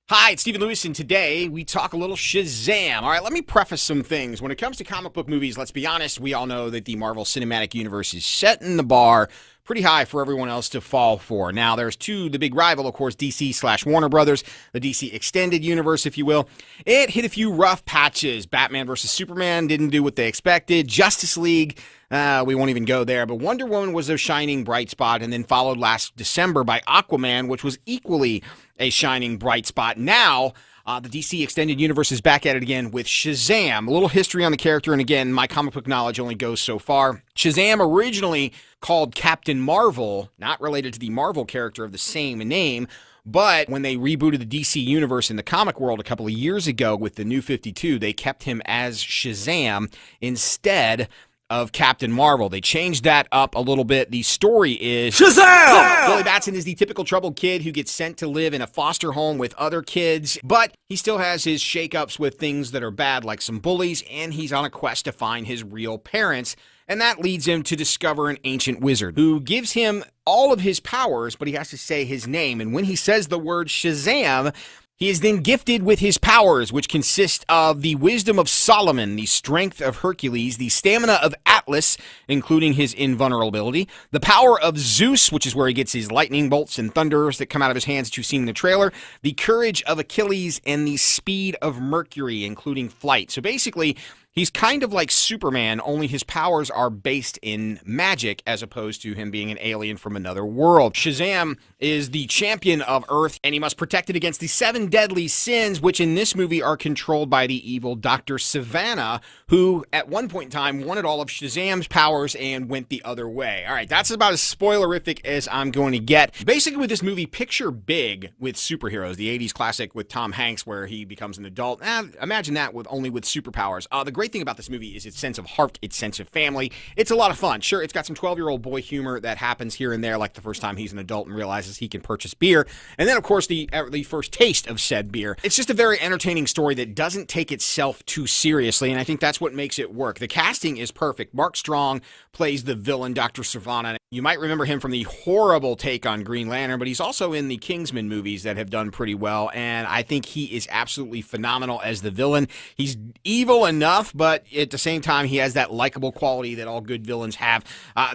Hi, it's Stephen Lewis, and today we talk a little Shazam. All right, let me preface some things. When it comes to comic book movies, let's be honest, we all know that the Marvel Cinematic Universe is setting the bar pretty high for everyone else to fall for. Now, there's the big rival, of course, DC slash Warner Brothers, the DC Extended Universe, if you will. It hit a few rough patches. Batman versus Superman didn't do what they expected. Justice League, we won't even go there, but Wonder Woman was a shining bright spot, and then followed last December by Aquaman, which was equally a shining bright spot. Now, the DC Extended Universe is back at it again with Shazam. A little history on the character, and again, my comic book knowledge only goes so far. Shazam, originally called Captain Marvel, not related to the Marvel character of the same name, but when they rebooted the DC Universe in the comic world a couple of years ago with the New 52, they kept him as Shazam instead of Captain Marvel. They changed that up a little bit. The story is Shazam! Billy Batson is the typical troubled kid who gets sent to live in a foster home with other kids, but he still has his shakeups with things that are bad, like some bullies, and he's on a quest to find his real parents. And that leads him to discover an ancient wizard who gives him all of his powers, but he has to say his name. And when he says the word Shazam, he is then gifted with his powers, which consist of the wisdom of Solomon, the strength of Hercules, the stamina of Atlas, including his invulnerability, the power of Zeus, which is where he gets his lightning bolts and thunders that come out of his hands that you've seen in the trailer, the courage of Achilles, and the speed of Mercury, including flight. So basically, he's kind of like Superman, only his powers are based in magic as opposed to him being an alien from another world. Shazam is the champion of Earth, and he must protect it against the 7 deadly sins, which in this movie are controlled by the evil Dr. Savannah, who at one point in time wanted all of Shazam's powers and went the other way. All right, that's about as spoilerific as I'm going to get. Basically, with this movie, picture Big with superheroes, the 80s classic with Tom Hanks where he becomes an adult. Imagine that with superpowers. The great thing about this movie is its sense of heart, its sense of family. It's a lot of fun. Sure, it's got some 12-year-old boy humor that happens here and there, like the first time he's an adult and realizes he can purchase beer. And then, of course, the first taste of said beer. It's just a very entertaining story that doesn't take itself too seriously, and I think that's what makes it work. The casting is perfect. Mark Strong plays the villain, Dr. Savannah. You might remember him from the horrible take on Green Lantern, but he's also in the Kingsman movies that have done pretty well, and I think he is absolutely phenomenal as the villain. He's evil enough, but at the same time, he has that likable quality that all good villains have.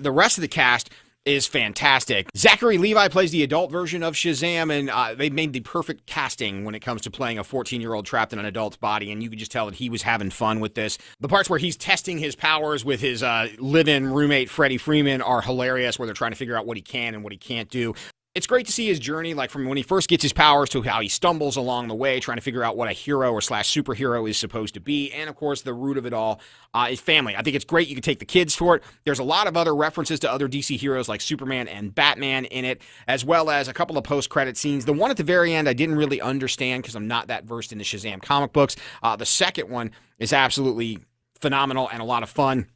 The rest of the cast is fantastic. Zachary Levi plays the adult version of Shazam, and they made the perfect casting when it comes to playing a 14-year-old trapped in an adult's body, and you could just tell that he was having fun with this. The parts where he's testing his powers with his live-in roommate, Freddie Freeman, are hilarious, where they're trying to figure out what he can and what he can't do. It's great to see his journey, like from when he first gets his powers to how he stumbles along the way, trying to figure out what a hero or slash superhero is supposed to be. And, of course, the root of it all is family. I think it's great. You can take the kids for it. There's a lot of other references to other DC heroes like Superman and Batman in it, as well as a couple of post-credit scenes. The one at the very end I didn't really understand because I'm not that versed in the Shazam comic books. The second one is absolutely phenomenal and a lot of fun.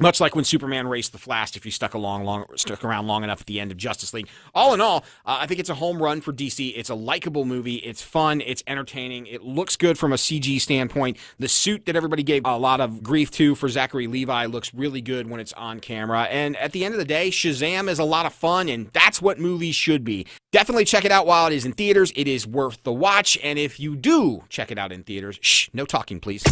Much like when Superman raced the Flash, if you stuck around long enough at the end of Justice League. All in all, I think it's a home run for DC. It's a likable movie. It's fun. It's entertaining. It looks good from a CG standpoint. The suit that everybody gave a lot of grief to for Zachary Levi looks really good when it's on camera. And at the end of the day, Shazam is a lot of fun, and that's what movies should be. Definitely check it out while it is in theaters. It is worth the watch. And if you do check it out in theaters, no talking, please.